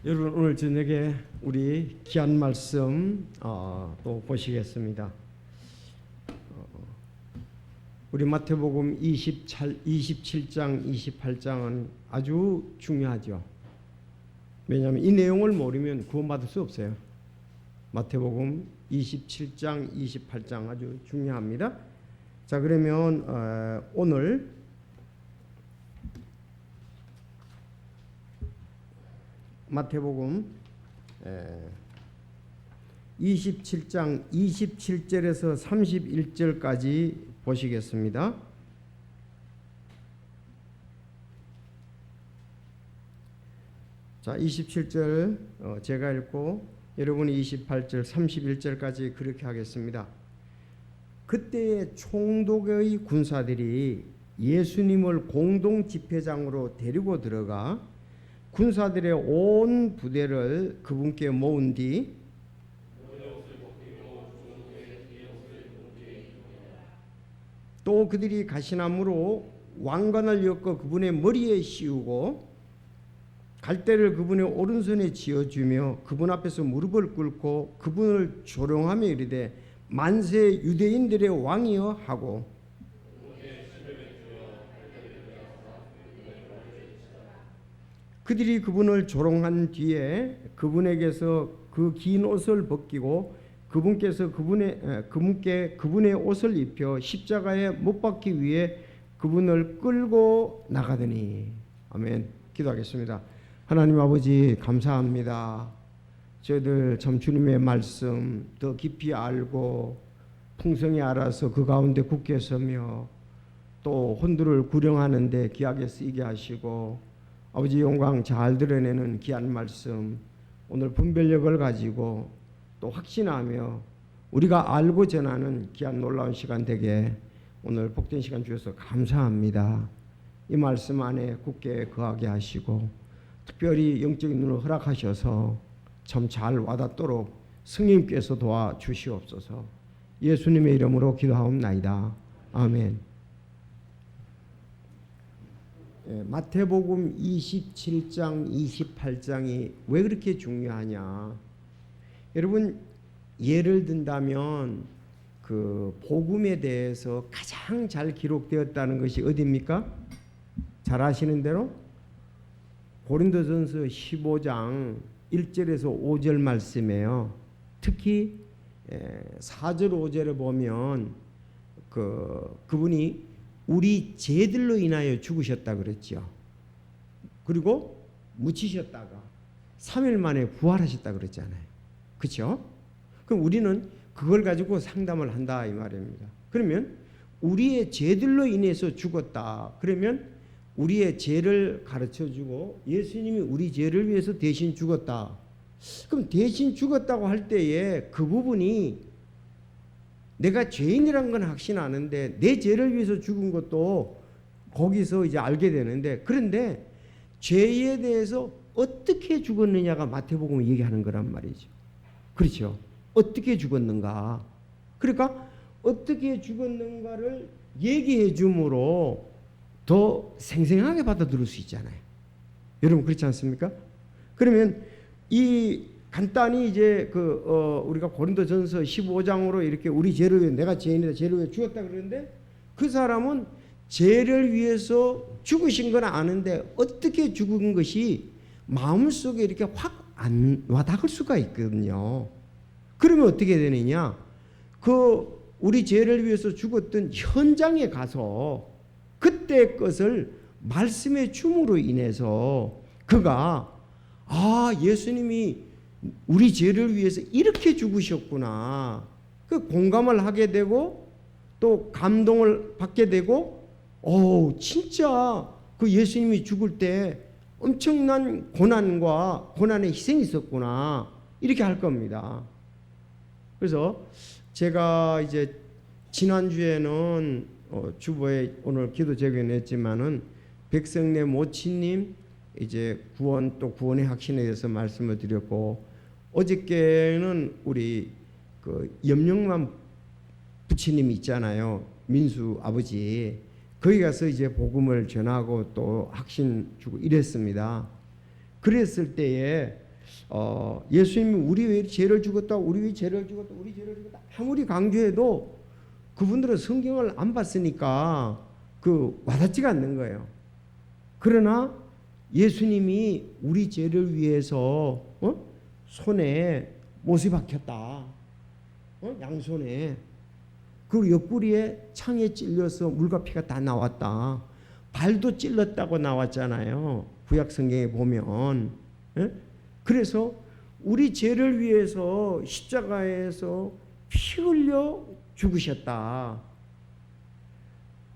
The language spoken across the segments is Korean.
여러분, 오늘 저녁에 우리 귀한 말씀 또 보시겠습니다. 우리 마태복음 27장 28장은 아주 중요하죠. 왜냐하면 이 내용을 모르면 구원받을 수 없어요. 마태복음 27장 28장 아주 중요합니다. 자, 그러면 오늘 마태복음 27장 27절에서 31절까지 보시겠습니다. 자, 27절 제가 읽고 여러분이 28절 31절까지 그렇게 하겠습니다. 그때의 총독의 군사들이 예수님을 공동 집회장으로 데리고 들어가 군사들의 온 부대를 그분께 모은 뒤 또 그들이 가시나무로 왕관을 엮어 그분의 머리에 씌우고 갈대를 그분의 오른손에 쥐어주며 그분 앞에서 무릎을 꿇고 그분을 조롱하며 이르되 만세 유대인들의 왕이여 하고 그들이 그분을 조롱한 뒤에 그분에게서 그 긴 옷을 벗기고 그분께서 그분께 그분의 옷을 입혀 십자가에 못 박기 위해 그분을 끌고 나가더니. 아멘. 기도하겠습니다. 하나님 아버지, 감사합니다. 저희들 참 주님의 말씀 더 깊이 알고 풍성히 알아서 그 가운데 굳게 서며 또 혼두를 구령하는데 귀하게 쓰이게 하시고 아버지 영광 잘 드러내는 귀한 말씀 오늘 분별력을 가지고 또 확신하며 우리가 알고 전하는 귀한 놀라운 시간 되게 오늘 복된 시간 주셔서 감사합니다. 이 말씀 안에 굳게 거하게 하시고 특별히 영적인 눈을 허락하셔서 참 잘 와닿도록 성령님께서 도와주시옵소서. 예수님의 이름으로 기도하옵나이다. 아멘. 마태복음 27장 28장이 왜 그렇게 중요하냐? 여러분, 예를 든다면 그 복음에 대해서 가장 잘 기록되었다는 것이 어디입니까? 잘 아시는 대로 고린도전서 15장 1절에서 5절 말씀이에요. 특히 4절 5절에 보면 그분이 우리 죄들로 인하여 죽으셨다 그랬죠. 그리고 묻히셨다가 3일 만에 부활하셨다 그랬잖아요. 그렇죠? 그럼 우리는 그걸 가지고 상담을 한다 이 말입니다. 그러면 우리의 죄들로 인해서 죽었다. 그러면 우리의 죄를 가르쳐주고 예수님이 우리 죄를 위해서 대신 죽었다. 그럼 대신 죽었다고 할 때에 그 부분이 내가 죄인이란 건 확신하는데 내 죄를 위해서 죽은 것도 거기서 이제 알게 되는데, 그런데 죄에 대해서 어떻게 죽었느냐가 마태복음이 얘기하는 거란 말이죠. 그렇죠? 어떻게 죽었는가. 그러니까 어떻게 죽었는가를 얘기해 줌으로 더 생생하게 받아들일 수 있잖아요. 여러분 그렇지 않습니까? 그러면 이 간단히 이제 우리가 고린도전서 15장으로 이렇게 우리 죄를 위해 내가 죄인이다 죄를 위해 죽었다 그러는데 그 사람은 죄를 위해서 죽으신 건 아는데 어떻게 죽은 것이 마음속에 이렇게 확 안 와닿을 수가 있거든요. 그러면 어떻게 되느냐? 우리 죄를 위해서 죽었던 현장에 가서 그때 것을 말씀의 줌으로 인해서 그가 예수님이 우리 죄를 위해서 이렇게 죽으셨구나. 그 공감을 하게 되고 또 감동을 받게 되고 진짜 그 예수님이 죽을 때 엄청난 고난의 희생이 있었구나. 이렇게 할 겁니다. 그래서 제가 이제 지난주에는 주보에 오늘 기도 제견했지만은 백성내 모치님 이제 구원의 확신에 대해서 말씀을 드렸고 어저께는 우리 염영만 부처님 있잖아요. 민수 아버지. 거기 가서 이제 복음을 전하고 또 확신 주고 이랬습니다. 그랬을 때에 예수님이 우리 왜 죄를 죽었다, 우리 왜 죄를 죽었다, 우리 죄를 죽었다 아무리 강조해도 그분들은 성경을 안 봤으니까 와닿지가 않는 거예요. 그러나 예수님이 우리 죄를 위해서 손에 못이 박혔다, 양손에, 그리고 옆구리에 창에 찔려서 물과 피가 다 나왔다, 발도 찔렀다고 나왔잖아요, 구약 성경에 보면. 그래서 우리 죄를 위해서 십자가에서 피 흘려 죽으셨다.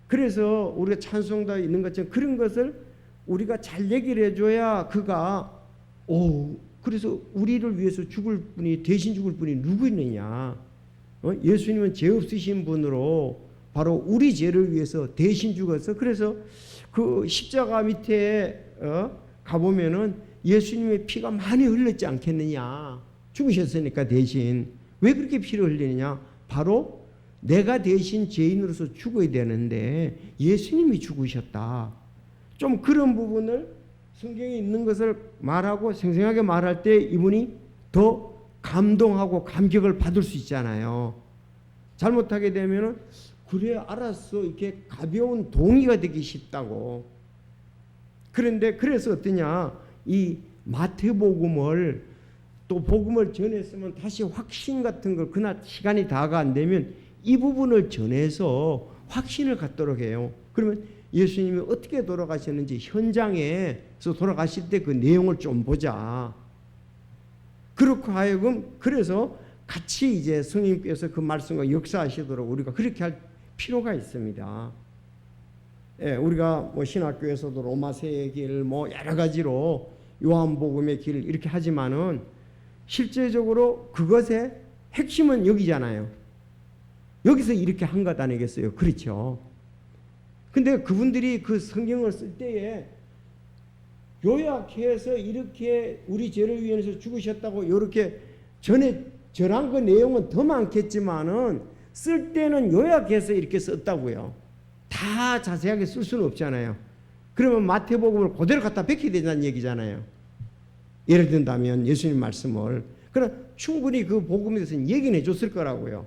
그래서 우리가 찬송도 있는 것처럼 그런 것을 우리가 잘 얘기를 해줘야 그가 그래서 우리를 위해서 죽을 분이, 대신 죽을 분이 누구 있느냐? 예수님은 죄 없으신 분으로 바로 우리 죄를 위해서 대신 죽었어. 그래서 그 십자가 밑에 가보면은 예수님의 피가 많이 흘렀지 않겠느냐? 죽으셨으니까 대신. 왜 그렇게 피를 흘리느냐? 바로 내가 대신 죄인으로서 죽어야 되는데 예수님이 죽으셨다. 좀 그런 부분을 성경에 있는 것을 말하고 생생하게 말할 때 이분이 더 감동하고 감격을 받을 수 있잖아요. 잘못하게 되면은 그래 알았어 이렇게 가벼운 동의가 되기 쉽다고. 그런데 그래서 어떠냐, 이 마태복음을 또 복음을 전했으면 다시 확신 같은 걸, 그날 시간이 다가 안 되면 이 부분을 전해서 확신을 갖도록 해요. 그러면 예수님이 어떻게 돌아가셨는지 현장에서 돌아가실 때 그 내용을 좀 보자. 그렇고 하여금 그래서 같이 이제 성령님께서 그 말씀과 역사하시도록 우리가 그렇게 할 필요가 있습니다. 예, 우리가 뭐 신학교에서도 로마서의 길, 뭐 여러 가지로 요한복음의 길 이렇게 하지만은 실제적으로 그것의 핵심은 여기잖아요. 여기서 이렇게 한 것 아니겠어요? 그렇죠. 근데 그분들이 그 성경을 쓸 때에 요약해서 이렇게 우리 죄를 위해서 죽으셨다고 이렇게 전한 그 내용은 더 많겠지만은 쓸 때는 요약해서 이렇게 썼다고요. 다 자세하게 쓸 수는 없잖아요. 그러면 마태복음을 그대로 갖다 베끼게 된다는 얘기잖아요. 예를 든다면 예수님 말씀을. 그러나 충분히 그 복음에 대해서는 얘기는 해줬을 거라고요.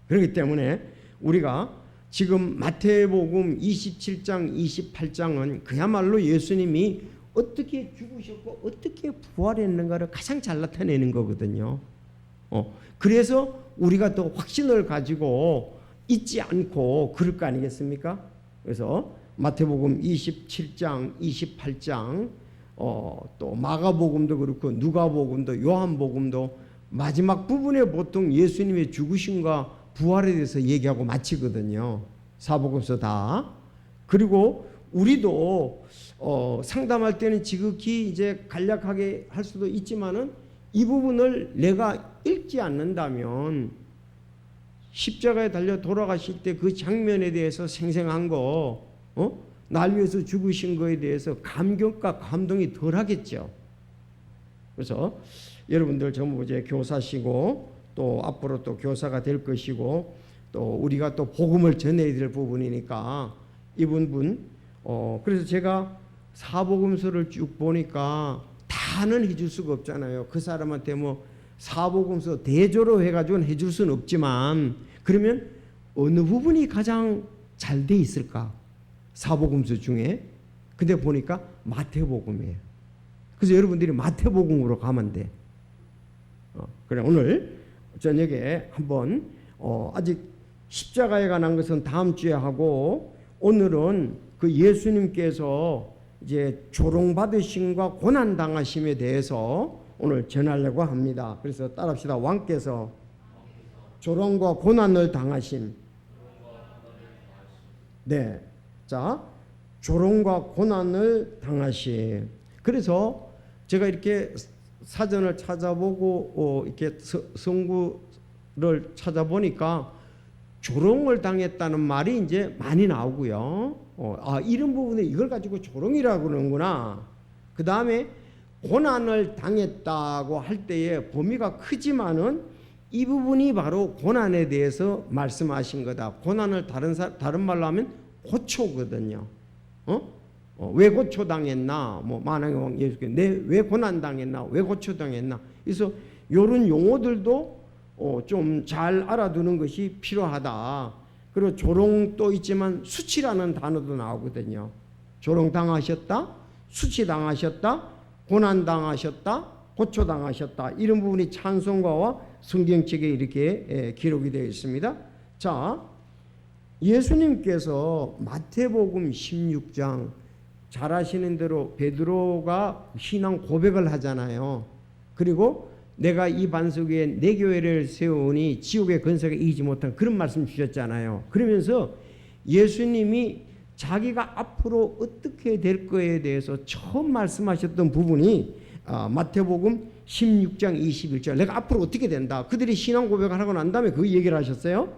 그렇기 때문에 우리가 지금 마태복음 27장, 28장은 그야말로 예수님이 어떻게 죽으셨고 어떻게 부활했는가를 가장 잘 나타내는 거거든요. 그래서 우리가 더 확신을 가지고 잊지 않고 그럴 거 아니겠습니까? 그래서 마태복음 27장, 28장, 또 마가복음도 그렇고 누가복음도 요한복음도 마지막 부분에 보통 예수님의 죽으심과 부활에 대해서 얘기하고 마치거든요. 사복음서 다. 그리고 우리도 상담할 때는 지극히 이제 간략하게 할 수도 있지만은 이 부분을 내가 읽지 않는다면 십자가에 달려 돌아가실 때 그 장면에 대해서 생생한 거, 날 위해서 죽으신 거에 대해서 감격과 감동이 덜 하겠죠. 그래서 여러분들 전부 이제 교사시고 또 앞으로 또 교사가 될 것이고 또 우리가 또 복음을 전해야 될 부분이니까 그래서 제가 사복음서를 쭉 보니까 다는 해줄 수가 없잖아요. 그 사람한테 뭐 사복음서 대조로 해가지고는 해줄 수는 없지만 그러면 어느 부분이 가장 잘 돼 있을까? 사복음서 중에. 근데 보니까 마태복음이에요. 그래서 여러분들이 마태복음으로 가면 돼. 그래 오늘 저녁에 한번 아직 십자가에 관한 것은 다음 주에 하고 오늘은 그 예수님께서 이제 조롱받으심과 고난당하심에 대해서 오늘 전하려고 합니다. 그래서 따라합시다. 왕께서 조롱과 고난을 당하심. 네. 자, 조롱과 고난을 당하심. 그래서 제가 이렇게 사전을 찾아보고 이렇게 성구를 찾아보니까 조롱을 당했다는 말이 이제 많이 나오고요. 이런 부분에 이걸 가지고 조롱이라고 그러는구나. 그 다음에 고난을 당했다고 할 때의 범위가 크지만은 이 부분이 바로 고난에 대해서 말씀하신 거다. 고난을 다른 말로 하면 고초거든요. 왜 고초당했나, 뭐 만왕의 왕 예수께 내 왜 고난당했나, 왜 고초당했나. 그래서 이런 용어들도 좀 잘 알아두는 것이 필요하다. 그리고 조롱도 있지만 수치라는 단어도 나오거든요. 조롱당하셨다, 수치당하셨다, 고난당하셨다, 고초당하셨다. 이런 부분이 찬송가와 성경책에 이렇게 기록이 되어 있습니다. 자, 예수님께서 마태복음 16장 잘 아시는 대로 베드로가 신앙 고백을 하잖아요. 그리고 내가 이 반석 위에 내 교회를 세우니 지옥의 권세가 이기지 못한 그런 말씀 주셨잖아요. 그러면서 예수님이 자기가 앞으로 어떻게 될 거에 대해서 처음 말씀하셨던 부분이 마태복음 16장 21절 내가 앞으로 어떻게 된다. 그들이 신앙 고백을 하고 난 다음에 그 얘기를 하셨어요.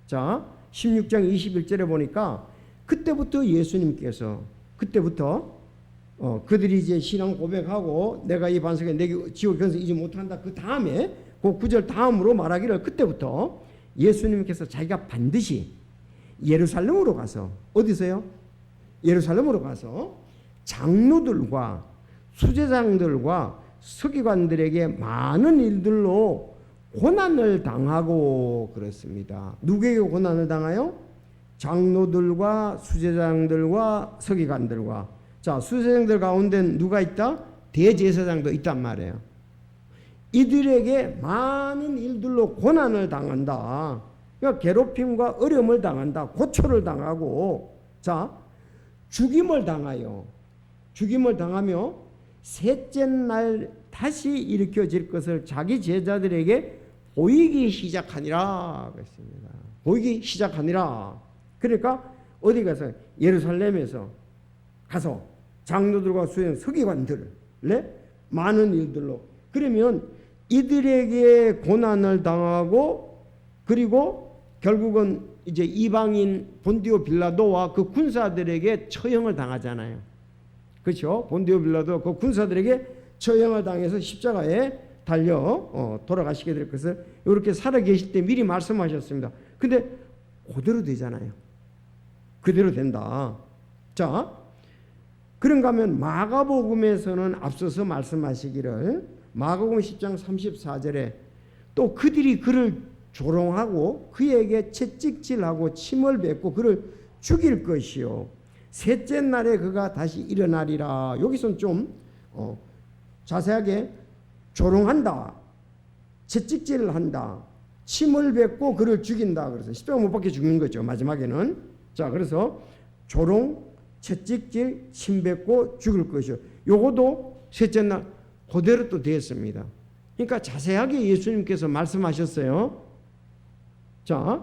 자, 16장 21절에 보니까 그때부터 예수님께서 그들이 이제 신앙 고백하고 내가 이 반석에 내 지옥의 권세 이기지 못한다. 그 다음에 그 구절 다음으로 말하기를 그때부터 예수님께서 자기가 반드시 예루살렘으로 가서 어디서요? 예루살렘으로 가서 장로들과 수제장들과 서기관들에게 많은 일들로 고난을 당하고 그렇습니다. 누구에게 고난을 당하요? 장로들과 수제장들과 서기관들과. 자, 수제장들 가운데 누가 있다? 대제사장도 있단 말이에요. 이들에게 많은 일들로 고난을 당한다. 그러니까 괴롭힘과 어려움을 당한다. 고초를 당하고, 자, 죽임을 당하여. 죽임을 당하며 셋째 날 다시 일으켜질 것을 자기 제자들에게 보이기 시작하니라 그랬습니다. 보이기 시작하니라. 그러니까 어디 가서 예루살렘에서 가서 장로들과 수행 서기관들을 많은 일들로 그러면 이들에게 고난을 당하고 그리고 결국은 이제 이방인 본디오 빌라도와 그 군사들에게 처형을 당하잖아요. 그렇죠? 본디오 빌라도 그 군사들에게 처형을 당해서 십자가에 달려 돌아가시게 될 것을 이렇게 살아 계실 때 미리 말씀하셨습니다. 근데 그대로 되잖아요. 그대로 된다. 자, 그런가 하면 마가복음에서는 앞서서 말씀하시기를 마가복음 10장 34절에 또 그들이 그를 조롱하고 그에게 채찍질하고 침을 뱉고 그를 죽일 것이요 셋째 날에 그가 다시 일어나리라. 여기서는 좀 자세하게 조롱한다, 채찍질을 한다, 침을 뱉고 그를 죽인다. 그래서 십자가 못 박혀 죽는 거죠. 마지막에는. 자, 그래서 조롱, 채찍질, 침 뱉고 죽일 것이요. 요것도 셋째 날 그대로 또 되었습니다. 그러니까 자세하게 예수님께서 말씀하셨어요. 자,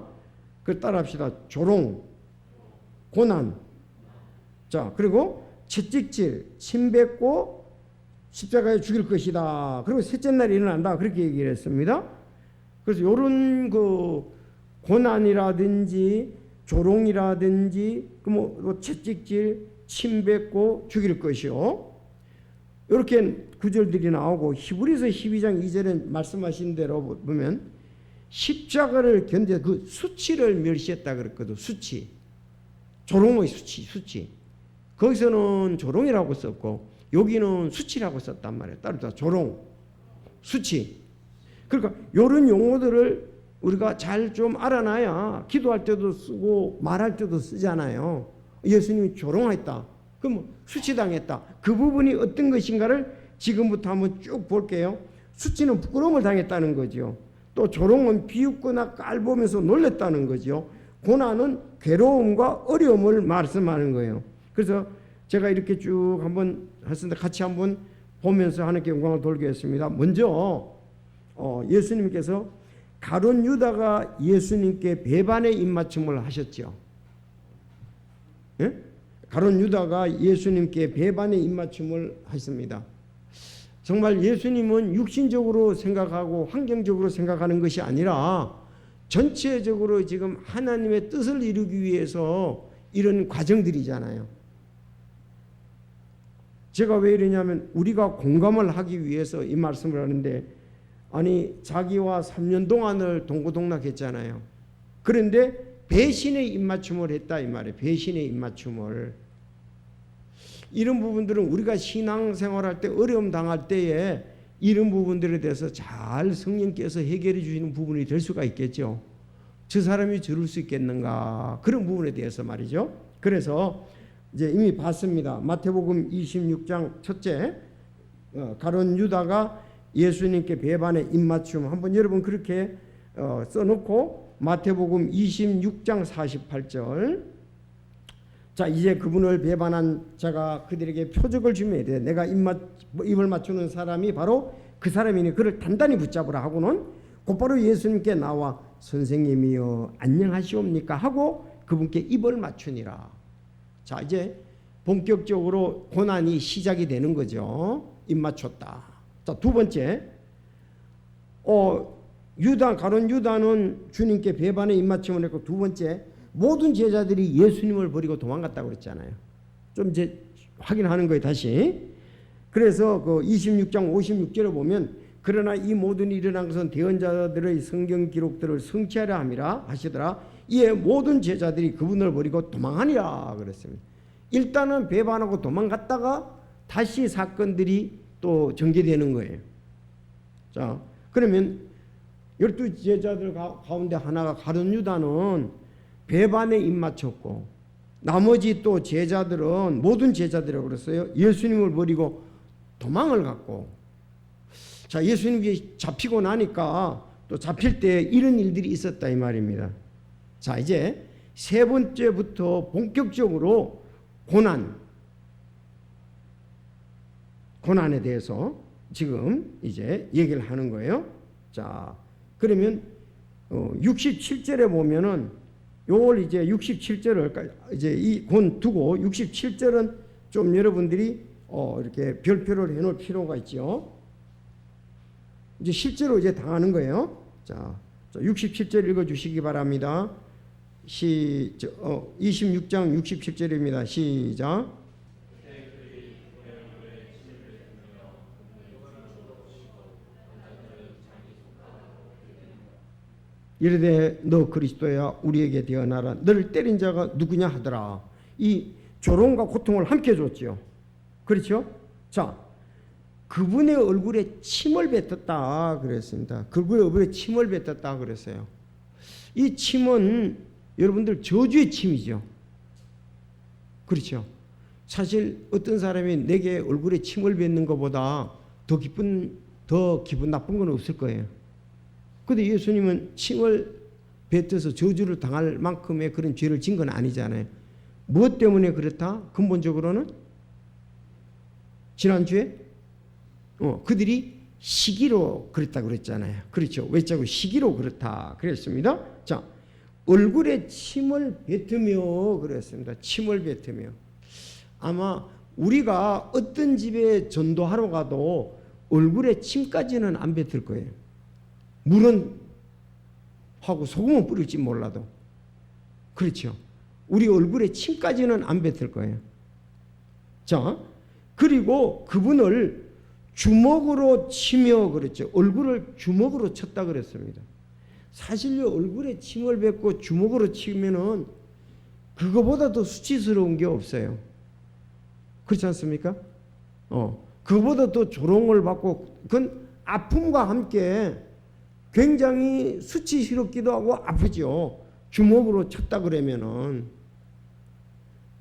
그 따라합시다. 조롱, 고난, 자, 그리고 채찍질, 침 뱉고 십자가에 죽일 것이다. 그리고 셋째 날에 일어난다. 그렇게 얘기를 했습니다. 그래서 이런 그 고난이라든지 조롱이라든지 뭐 채찍질, 침 뱉고 죽일 것이요. 이렇게 구절들이 나오고 히브리서 12장 2절에 말씀하신 대로 보면 십자가를 견뎌 그 수치를 멸시했다 그랬거든. 수치, 조롱의 수치. 거기서는 조롱이라고 썼고 여기는 수치라고 썼단 말이에요. 따로 조롱, 수치. 그러니까 이런 용어들을 우리가 잘 좀 알아놔야 기도할 때도 쓰고 말할 때도 쓰잖아요. 예수님이 조롱했다. 그럼 수치당했다. 그 부분이 어떤 것인가를 지금부터 한번 쭉 볼게요. 수치는 부끄러움을 당했다는 거죠. 또 조롱은 비웃거나 깔보면서 놀랬다는 거죠. 고난은 괴로움과 어려움을 말씀하는 거예요. 그래서 제가 이렇게 쭉 한번 했습니다. 같이 한번 보면서 하나님께 영광을 돌리겠습니다. 먼저 예수님께서 가룟 유다가 예수님께 배반의 입맞춤을 하셨죠. 예? 가룟 유다가 예수님께 배반의 입맞춤을 했습니다. 정말 예수님은 육신적으로 생각하고 환경적으로 생각하는 것이 아니라 전체적으로 지금 하나님의 뜻을 이루기 위해서 이런 과정들이잖아요. 제가 왜 이러냐면 우리가 공감을 하기 위해서 이 말씀을 하는데 아니 자기와 3년 동안을 동고동락했잖아요. 그런데 배신의 입맞춤을 했다 이 말이에요. 배신의 입맞춤을. 이런 부분들은 우리가 신앙생활할 때 어려움 당할 때에 이런 부분들에 대해서 잘 성령께서 해결해 주시는 부분이 될 수가 있겠죠. 저 사람이 저럴 수 있겠는가, 그런 부분에 대해서 말이죠. 그래서 이제 이미 봤습니다. 마태복음 26장 첫째, 가룟 유다가 예수님께 배반의 입맞춤, 한번 여러분 그렇게 써놓고 마태복음 26장 48절, 자 이제 그분을 배반한 자가 그들에게 표적을 주면 돼. 내가 입을 맞추는 사람이 바로 그 사람이니 그를 단단히 붙잡으라 하고는 곧바로 예수님께 나와 선생님이여 안녕하시옵니까 하고 그분께 입을 맞추니라. 자 이제 본격적으로 고난이 시작이 되는 거죠. 입 맞췄다. 자 두 번째, 가룟 유다는 주님께 배반의 입맞춤을 했고, 두 번째, 모든 제자들이 예수님을 버리고 도망갔다고 그랬잖아요. 좀 이제 확인하는 거예요, 다시. 그래서 그 26장 56절에 보면 그러나 이 모든 일이 일어난 것은 대언자들의 성경 기록들을 성취하려 함이라 하시더라. 이에 모든 제자들이 그분을 버리고 도망하니라 그랬습니다. 일단은 배반하고 도망갔다가 다시 사건들이 또 전개되는 거예요. 자, 그러면 12제자들 가운데 하나가 가룟 유다는 배반에 입맞췄고, 나머지 또 제자들은, 모든 제자들이라고 그랬어요, 예수님을 버리고 도망을 갔고, 자 예수님이 잡히고 나니까 또 잡힐 때 이런 일들이 있었다 이 말입니다. 자 이제 세 번째부터 본격적으로 고난에 대해서 지금 이제 얘기를 하는 거예요. 자 그러면 67절에 보면은 요걸 이제 67절을 이제 이 곤 두고 67절은 좀 여러분들이 이렇게 별표를 해놓을 필요가 있죠. 이제 실제로 이제 당하는 거예요. 자 67절 읽어주시기 바랍니다. 26장 67절입니다. 시작. 이르되 너 그리스도야 우리에게 되어나라. 너를 때린 자가 누구냐 하더라. 이 조롱과 고통을 함께 줬죠. 그렇죠? 자 그분의 얼굴에 침을 뱉었다 그랬습니다. 그분의 얼굴에 침을 뱉었다 그랬어요. 이 침은 여러분들 저주의 침이죠. 그렇죠? 사실 어떤 사람이 내게 얼굴에 침을 뱉는 것보다 더 기분 나쁜 건 없을 거예요. 그런데 예수님은 침을 뱉어서 저주를 당할 만큼의 그런 죄를 진 건 아니잖아요. 무엇 때문에 그렇다? 근본적으로는 지난주에 그들이 시기로 그랬다 그랬잖아요. 그렇죠. 외자고 시기로 그렇다 그랬습니다. 자, 얼굴에 침을 뱉으며 그랬습니다. 침을 뱉으며. 아마 우리가 어떤 집에 전도하러 가도 얼굴에 침까지는 안 뱉을 거예요. 물은 하고 소금은 뿌릴지 몰라도. 그렇죠. 우리 얼굴에 침까지는 안 뱉을 거예요. 자, 그리고 그분을 주먹으로 치며 그랬죠. 얼굴을 주먹으로 쳤다 그랬습니다. 사실요, 얼굴에 침을 뱉고 주먹으로 치면은 그거보다 더 수치스러운 게 없어요. 그렇지 않습니까? 그거보다 더 조롱을 받고, 그건 아픔과 함께 굉장히 수치스럽기도 하고 아프죠. 주먹으로 쳤다 그러면은.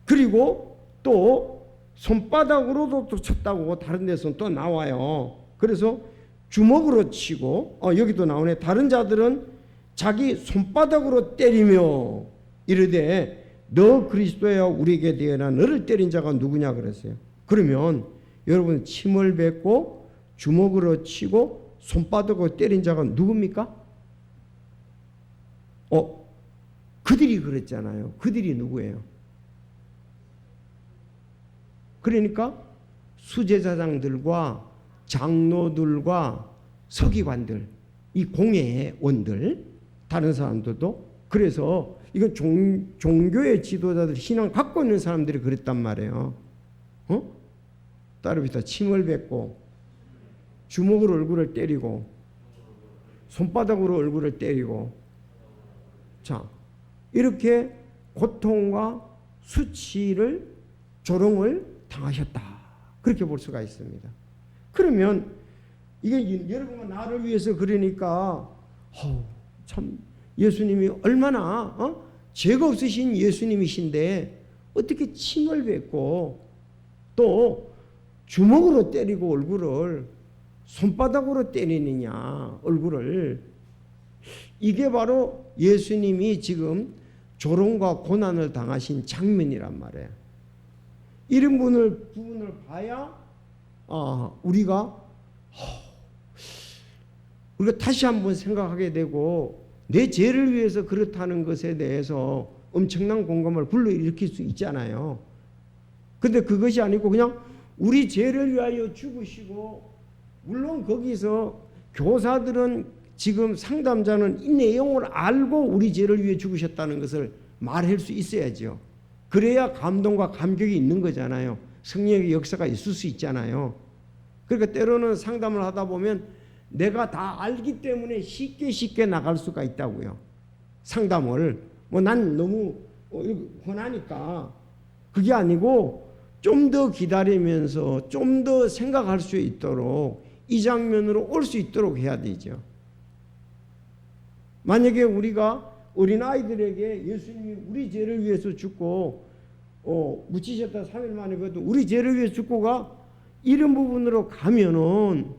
그리고 또 손바닥으로도 또 쳤다고 다른 데서는 또 나와요. 그래서 주먹으로 치고, 여기도 나오네. 다른 자들은 자기 손바닥으로 때리며 이르되 너 그리스도야 우리에게 되어나 너를 때린 자가 누구냐 그랬어요. 그러면 여러분 침을 뱉고 주먹으로 치고 손바닥으로 때린 자가 누굽니까? 그들이 그랬잖아요. 그들이 누구예요? 그러니까 수제사장들과 장로들과 서기관들, 이 공회원들, 다른 사람들도. 그래서 이건 종교의 지도자들, 신앙 갖고 있는 사람들이 그랬단 말이에요. 따르비타 침을 뱉고 주먹으로 얼굴을 때리고 손바닥으로 얼굴을 때리고, 자 이렇게 고통과 수치를, 조롱을 당하셨다. 그렇게 볼 수가 있습니다. 그러면 이게 여러분과 나를 위해서 그러니까 참 예수님이 얼마나 죄가 없으신 예수님이신데 어떻게 침을 뱉고 또 주먹으로 때리고 얼굴을 손바닥으로 때리느냐 얼굴을. 이게 바로 예수님이 지금 조롱과 고난을 당하신 장면이란 말이에요. 이런 부분을 봐야 우리가 다시 한번 생각하게 되고 내 죄를 위해서 그렇다는 것에 대해서 엄청난 공감을 불러일으킬 수 있잖아요. 근데 그것이 아니고 그냥 우리 죄를 위하여 죽으시고, 물론 거기서 교사들은 지금 상담자는 이 내용을 알고 우리 죄를 위해 죽으셨다는 것을 말할 수 있어야죠. 그래야 감동과 감격이 있는 거잖아요. 성령의 역사가 있을 수 있잖아요. 그러니까 때로는 상담을 하다 보면 내가 다 알기 때문에 쉽게 나갈 수가 있다고요. 상담을 난 너무 권하니까. 그게 아니고 좀 더 기다리면서 좀 더 생각할 수 있도록 이 장면으로 올 수 있도록 해야 되죠. 만약에 우리가 어린아이들에게 예수님이 우리 죄를 위해서 죽고 묻히셨다 3일 만에 그래도 우리 죄를 위해서 죽고가 이런 부분으로 가면은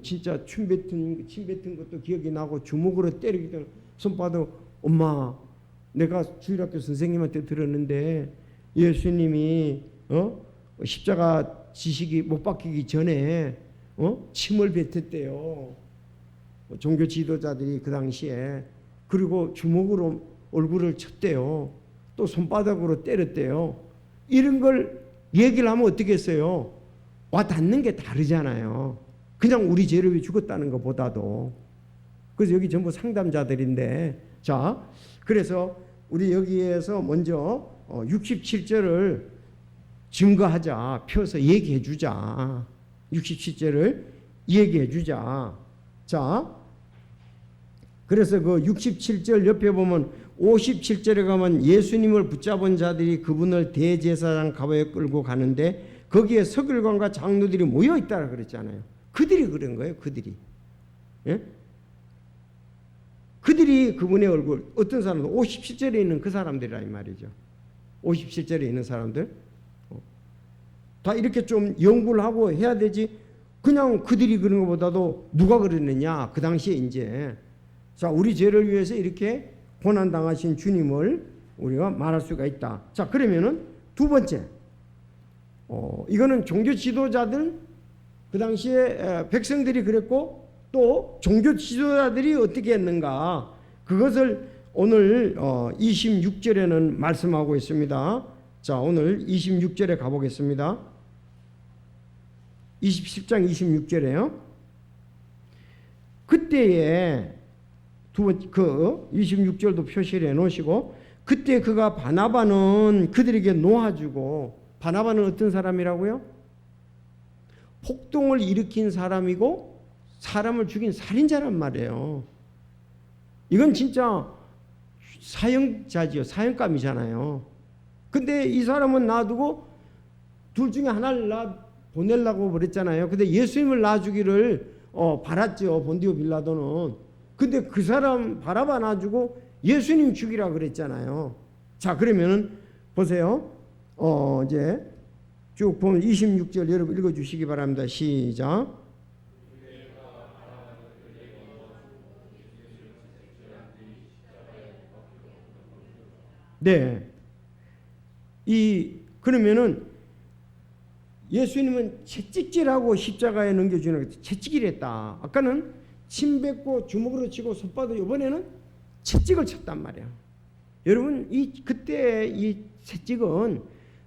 진짜 침 뱉은 것도 기억이 나고 주먹으로 때리기도 손바닥. 엄마, 내가 주일학교 선생님한테 들었는데 예수님이 십자가 지시기 못 박히기 전에 침을 뱉었대요. 종교 지도자들이 그 당시에. 그리고 주먹으로 얼굴을 쳤대요. 또 손바닥으로 때렸대요. 이런 걸 얘기를 하면 어떻게 했어요? 와 닿는 게 다르잖아요. 그냥 우리 죄를 위해 죽었다는 것보다도. 그래서 여기 전부 상담자들인데, 자, 그래서 우리 여기에서 먼저 67절을 증거하자. 펴서 얘기해 주자. 67절을 얘기해 주자. 자, 그래서 그 67절 옆에 보면 57절에 가면 예수님을 붙잡은 자들이 그분을 대제사장 가보에 끌고 가는데 거기에 서기관과 장로들이 모여 있다라 그랬잖아요. 그들이 그런 거예요. 그들이. 예? 그들이 그분의 얼굴, 어떤 사람들, 57절에 있는 그 사람들이라 이 말이죠. 57절에 있는 사람들. 다 이렇게 좀 연구를 하고 해야 되지. 그냥 그들이 그런 것보다도 누가 그랬느냐. 그 당시에 이제. 자, 우리 죄를 위해서 이렇게 고난당하신 주님을 우리가 말할 수가 있다. 자, 그러면은 두 번째. 이거는 종교 지도자들, 그 당시에 백성들이 그랬고 또 종교 지도자들이 어떻게 했는가. 그것을 오늘 26절에는 말씀하고 있습니다. 자, 오늘 26절에 가보겠습니다. 10장 26절에요. 그때에 두 번째 그 26절도 표시를 해놓으시고, 그때 그가 바나바는 그들에게 놓아주고. 바나바는 어떤 사람이라고요? 폭동을 일으킨 사람이고 사람을 죽인 살인자란 말이에요. 이건 진짜 사형자지요. 사형감이잖아요. 근데 이 사람은 놔두고 둘 중에 하나를 보내려고 그랬잖아요. 근데 예수님을 놔주기를 바랐죠. 본디오 빌라도는. 근데 그 사람 바라봐 놔주고 예수님 죽이라 그랬잖아요. 자, 그러면은 보세요. 이제 쭉 보면 26절 여러분 읽어주시기 바랍니다. 시작. 네. 그러면은 예수님은 채찍질하고 십자가에 넘겨주는 거 채찍질 했다. 아까는 침 뱉고 주먹으로 치고 손바닥, 이번에는 채찍을 쳤단 말이야. 여러분, 그때 이 채찍은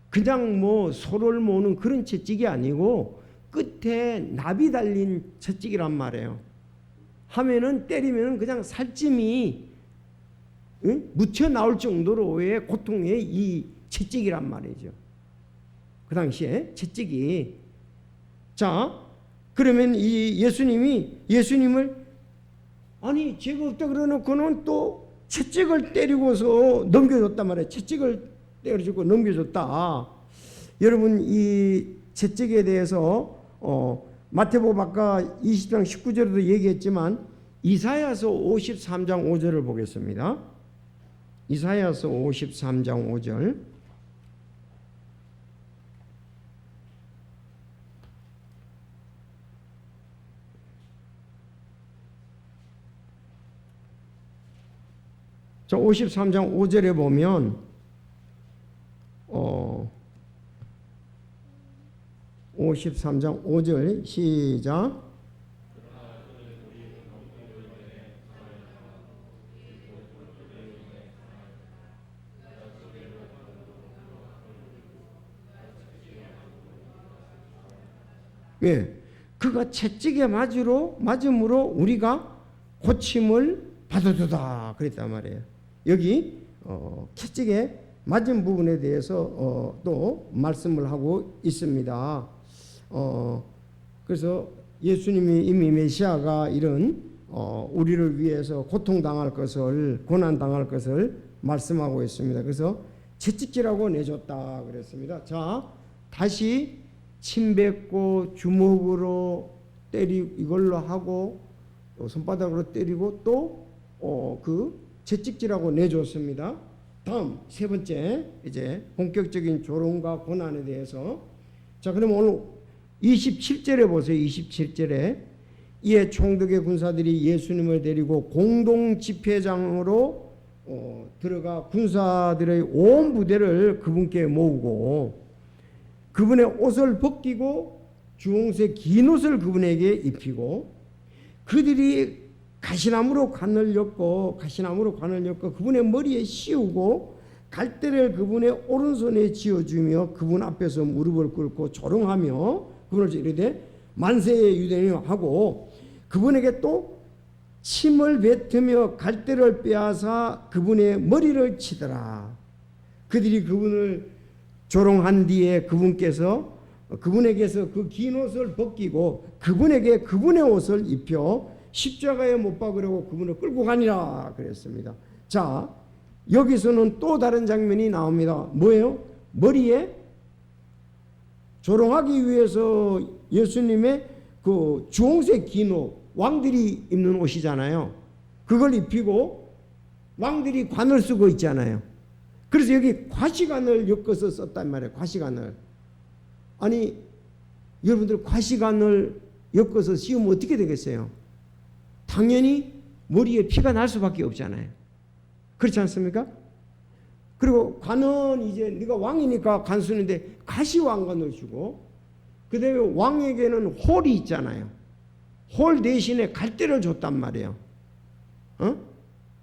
그냥 소를 모는 그런 채찍이 아니고 끝에 납이 달린 채찍이란 말이에요. 하면은 때리면은 그냥 살찜이 묻혀 나올 정도로의 고통의 이 채찍이란 말이죠. 그 당시에 채찍이. 자, 그러면 이 예수님을 아니 죄가 없다 그러놓고는 또 채찍을 때리고서 넘겨줬단 말이에요. 채찍을 때려주고 넘겨줬다. 여러분 이 채찍에 대해서 마태복음 아까 20장 19절에도 얘기했지만 이사야서 53장 5절을 보겠습니다. 이사야서 53장 5절. 자, 53장 5절에 보면 53장 5절 시작. 예, 그가 채찍에 맞음으로 우리가 고침을 받아두다 그랬단 말이에요. 여기 채찍에 맞은 부분에 대해서 또 말씀을 하고 있습니다. 그래서 예수님이 이미 메시아가 이런 우리를 위해서 고통당할 것을 고난당할 것을 말씀하고 있습니다. 그래서 채찍질하고 내줬다 그랬습니다. 자, 다시 침 뱉고 주먹으로 이걸로 하고 손바닥으로 때리고 또 그 채찍질하고 내줬습니다. 다음 세 번째 이제 본격적인 조롱과 고난에 대해서. 자, 그럼 오늘 27절에 보세요. 27절에 이에 총독의 군사들이 예수님을 데리고 공동 집회장으로 들어가 군사들의 온 부대를 그분께 모으고 그분의 옷을 벗기고 주홍색 긴 옷을 그분에게 입히고 그들이 가시나무로 관을 엮고 그분의 머리에 씌우고 갈대를 그분의 오른손에 쥐어주며 그분 앞에서 무릎을 꿇고 조롱하며 그분을 이르되 만세의 유대인이여 하고 그분에게 또 침을 뱉으며 갈대를 빼앗아 그분의 머리를 치더라. 그들이 그분을 조롱한 뒤에 그분에게서 그 긴 옷을 벗기고 그분에게 그분의 옷을 입혀 십자가에 못 박으려고 그분을 끌고 가니라 그랬습니다. 자, 여기서는 또 다른 장면이 나옵니다. 뭐예요? 머리에 조롱하기 위해서 예수님의 그 주홍색 긴 옷, 왕들이 입는 옷이잖아요. 그걸 입히고 왕들이 관을 쓰고 있잖아요. 그래서 여기 과시관을 엮어서 썼단 말이에요. 과시관을. 아니, 여러분들 과시관을 엮어서 씌우면 어떻게 되겠어요? 당연히 머리에 피가 날 수밖에 없잖아요. 그렇지 않습니까? 그리고 관은 이제 네가 왕이니까 관 쓰는데 가시왕관을 주고 그 다음에 왕에게는 홀이 있잖아요. 홀 대신에 갈대를 줬단 말이에요.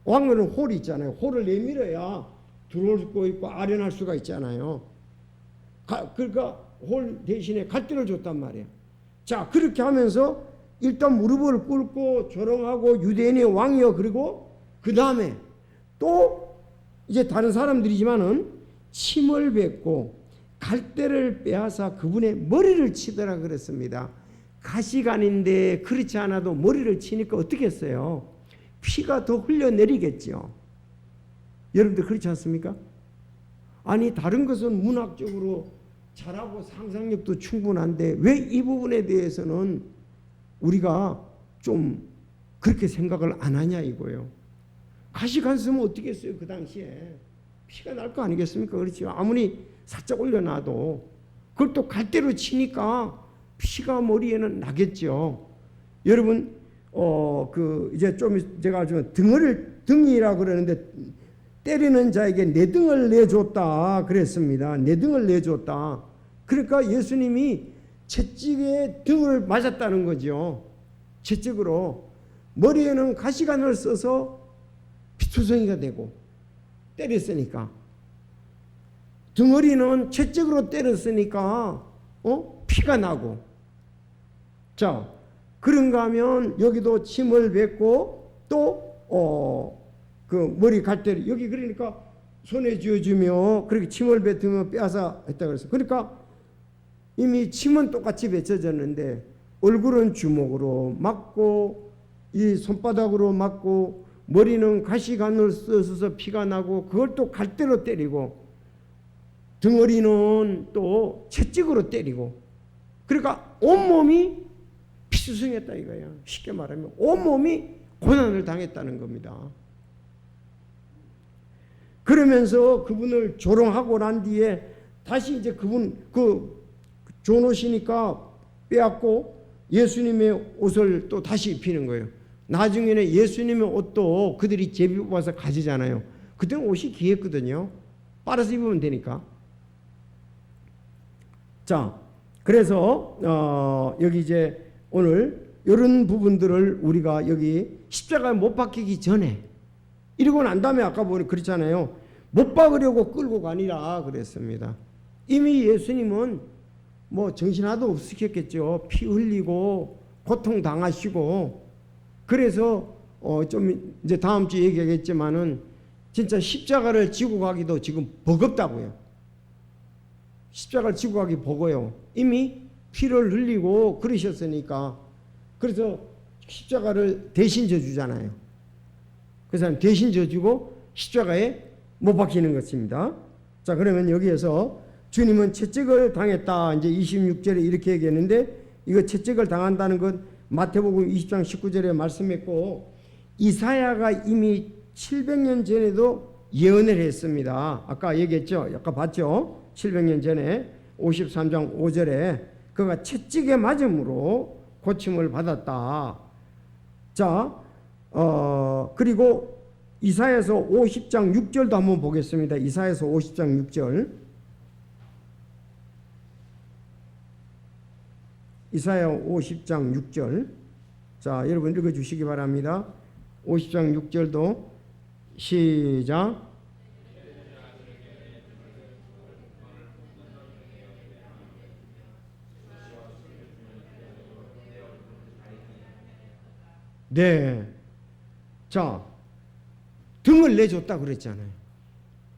왕은 홀이 있잖아요. 홀을 내밀어야 들어올 수 있고 아련할 수가 있잖아요. 그러니까 홀 대신에 갈대를 줬단 말이에요. 자, 그렇게 하면서 일단 무릎을 꿇고 조롱하고 유대인의 왕이여 그리고 그 다음에 또 이제 다른 사람들이지만은 침을 뱉고 갈대를 빼앗아 그분의 머리를 치더라 그랬습니다. 가시관인데 그렇지 않아도 머리를 치니까 어떻게 했어요? 피가 더 흘러내리겠죠. 여러분들 그렇지 않습니까? 아니 다른 것은 문학적으로 잘하고 상상력도 충분한데 왜 이 부분에 대해서는 우리가 좀 그렇게 생각을 안 하냐 이거예요. 가시관 쓰면 어떻게 했어요? 그 당시에 피가 날 거 아니겠습니까? 그렇죠. 아무리 살짝 올려놔도 그걸 또 갈대로 치니까 피가 머리에는 나겠죠. 여러분 이제 좀 제가 좀 등이라 그러는데 때리는 자에게 내 등을 내줬다 그랬습니다. 내 등을 내줬다. 그러니까 예수님이 채찍에 등을 맞았다는 거죠. 채찍으로 머리에는 가시관을 써서 피투성이가 되고 때렸으니까 등허리는 채찍으로 때렸으니까 피가 나고 자 그런가 하면 여기도 침을 뱉고 또 그 머리 갈대를 여기 그러니까 손에 쥐어주며 그렇게 침을 뱉으며 빼앗아 했다 그랬어요. 그러니까 이미 침은 똑같이 뱉어졌는데 얼굴은 주먹으로 맞고 이 손바닥으로 맞고 머리는 가시관을 써서 피가 나고 그걸 또 갈대로 때리고 덩어리는 또 채찍으로 때리고, 그러니까 온몸이 피수성했다 이거야. 쉽게 말하면 온몸이 고난을 당했다는 겁니다. 그러면서 그분을 조롱하고 난 뒤에 다시 이제 그분 존옷이니까 빼앗고 예수님의 옷을 또 다시 입히는 거예요. 나중에는 예수님의 옷도 그들이 제비 뽑아서 가지잖아요. 그때는 옷이 귀했거든요. 빨아서 입으면 되니까. 자, 그래서 여기 이제 오늘 이런 부분들을 우리가 여기 십자가에 못 박히기 전에, 이러고 난 다음에 아까 보니 그렇잖아요. 못 박으려고 끌고 가니라 그랬습니다. 이미 예수님은 뭐 정신 하나도 없으셨겠죠. 피 흘리고 고통 당하시고. 그래서 좀 이제 다음 주에 얘기하겠지만은 진짜 십자가를 지고 가기도 지금 버겁다고요. 십자가를 지고 가기 버거요. 이미 피를 흘리고 그러셨으니까. 그래서 십자가를 대신 져주잖아요. 그 사람 대신 져주고 십자가에 못 박히는 것입니다. 자, 그러면 여기에서 주님은 채찍을 당했다. 이제 26절에 이렇게 얘기했는데, 이거 채찍을 당한다는 건 마태복음 20장 19절에 말씀했고, 이사야가 이미 700년 전에도 예언을 했습니다. 아까 얘기했죠. 아까 봤죠. 700년 전에 53장 5절에 그가 채찍에 맞음으로 고침을 받았다. 자, 그리고 이사야서 50장 6절도 한번 보겠습니다. 이사야서 50장 6절. 이사야 50장 6절. 자, 여러분 읽어 주시기 바랍니다. 50장 6절도 시작. 네. 자, 등을 내줬다 그랬잖아요.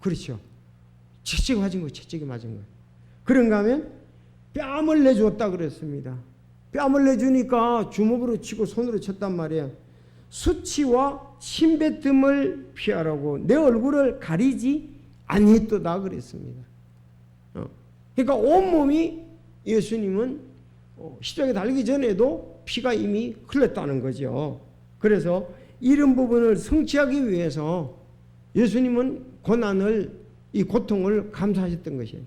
그렇죠. 채찍이 맞은 거예요. 채찍이 맞은 거예요. 그런가 하면 뺨을 내줬다 그랬습니다. 뺨을 내주니까 주먹으로 치고 손으로 쳤단 말이에요. 수치와 침뱉음을 피하라고 내 얼굴을 가리지 아니했도다 그랬습니다. 그러니까 온몸이 예수님은 십자가에 달리기 전에도 피가 이미 흘렀다는 거죠. 그래서 이런 부분을 성취하기 위해서 예수님은 고난을, 이 고통을 감수하셨던 것이에요.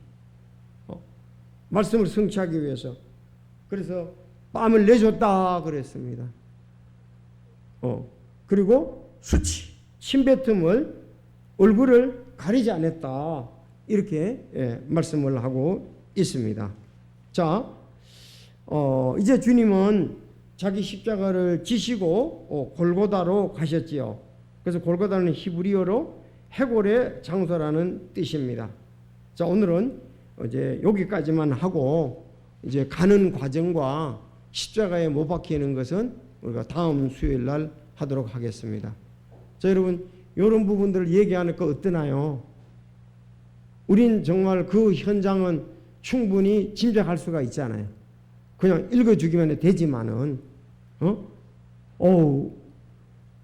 말씀을 성취하기 위해서. 그래서 뺨을 내줬다 그랬습니다. 그리고 수치, 침뱉음을, 얼굴을 가리지 않았다. 이렇게 말씀을 하고 있습니다. 자, 이제 주님은 자기 십자가를 지시고 골고다로 가셨지요. 그래서 골고다는 히브리어로 해골의 장소라는 뜻입니다. 자, 오늘은 이제 여기까지만 하고 이제 가는 과정과 십자가에 못 박히는 것은 우리가 다음 수요일 날 하도록 하겠습니다. 자, 여러분 이런 부분들을 얘기하니까 어떠나요? 우린 정말 그 현장은 충분히 짐작할 수가 있잖아요. 그냥 읽어주기만 되지만은,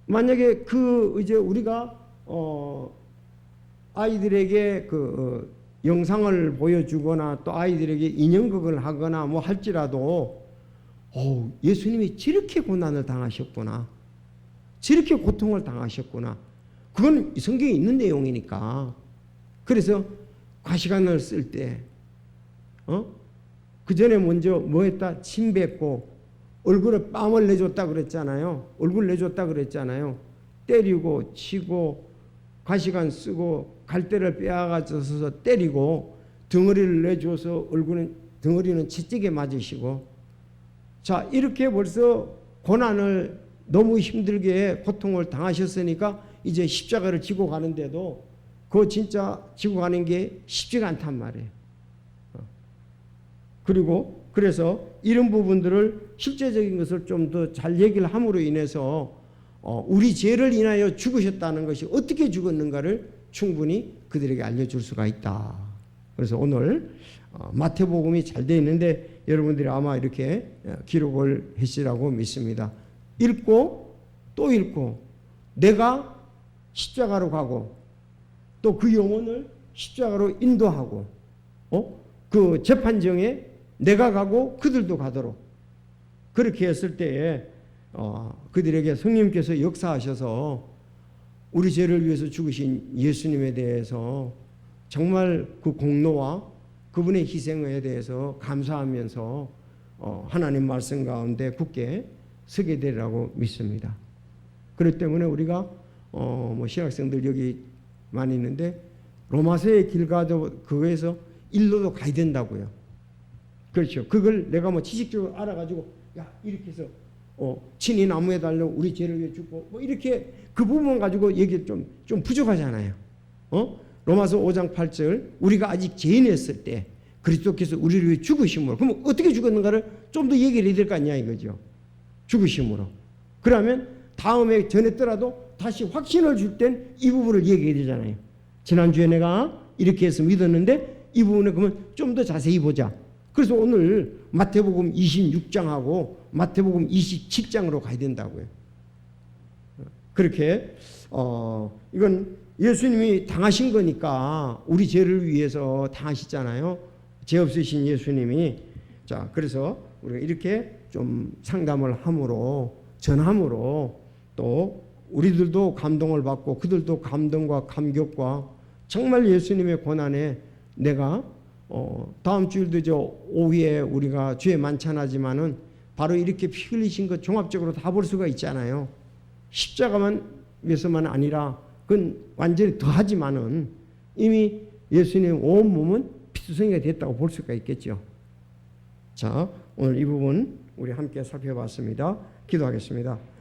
만약에 이제 우리가, 아이들에게 영상을 보여주거나 또 아이들에게 인형극을 하거나 뭐 할지라도, 예수님이 저렇게 고난을 당하셨구나. 저렇게 고통을 당하셨구나. 그건 성경에 있는 내용이니까. 그래서 과시간을 쓸 때, 그 전에 먼저 뭐 했다? 침 뱉고 얼굴에 뺨을 내줬다 그랬잖아요. 얼굴 내줬다 그랬잖아요. 때리고 치고 과시간 쓰고 갈대를 빼앗아서 때리고 덩어리를 내줘서 덩어리는 채찍에 맞으시고, 자, 이렇게 벌써 고난을 너무 힘들게 고통을 당하셨으니까 이제 십자가를 지고 가는데도 그거 진짜 지고 가는 게 쉽지가 않단 말이에요. 그리고 그래서 이런 부분들을 실제적인 것을 좀 더 잘 얘기를 함으로 인해서 우리 죄를 인하여 죽으셨다는 것이 어떻게 죽었는가를 충분히 그들에게 알려줄 수가 있다. 그래서 오늘 마태복음이 잘 되어 있는데 여러분들이 아마 이렇게 기록을 했으라고 믿습니다. 읽고 또 읽고 내가 십자가로 가고 또 그 영혼을 십자가로 인도하고 그 재판정에 내가 가고 그들도 가도록 그렇게 했을 때에 그들에게 성령님께서 역사하셔서 우리 죄를 위해서 죽으신 예수님에 대해서 정말 그 공로와 그분의 희생에 대해서 감사하면서 하나님 말씀 가운데 굳게 서게 되리라고 믿습니다. 그렇기 때문에 우리가 뭐 신학생들 여기 많이 있는데 로마서의 길 가도 그거에서 일로도 가야 된다고요. 그렇죠. 그걸 내가 뭐 지식적으로 알아가지고 야 이렇게 해서 친히 나무에 달려 우리 죄를 위해 죽고 뭐 이렇게 그 부분 가지고 얘기 좀 부족하잖아요. 로마서 5장 8절 우리가 아직 죄인이었을 때 그리스도께서 우리를 위해 죽으심으로 그럼 어떻게 죽었는가를 좀 더 얘기를 해야 될 거 아니냐 이거죠. 죽으심으로. 그러면 다음에 전했더라도 다시 확신을 줄 땐 이 부분을 얘기해야 되잖아요. 지난주에 내가 이렇게 해서 믿었는데 이 부분에 그러면 좀 더 자세히 보자. 그래서 오늘 마태복음 26장하고 마태복음 27장으로 가야 된다고요. 그렇게 이건 예수님이 당하신 거니까 우리 죄를 위해서 당하시잖아요. 죄 없으신 예수님이. 자, 그래서 우리가 이렇게 좀 상담을 함으로 전함으로 또 우리들도 감동을 받고 그들도 감동과 감격과 정말 예수님의 고난에 내가 다음 주일도 저 오후에 우리가 주에 만찬하지만은 바로 이렇게 피 흘리신 것 종합적으로 다 볼 수가 있잖아요. 십자가만 위해서만 아니라 그건 완전히 더하지만은 이미 예수님의 온 몸은 피투성이가 됐다고 볼 수가 있겠죠. 자, 오늘 이 부분 우리 함께 살펴봤습니다. 기도하겠습니다.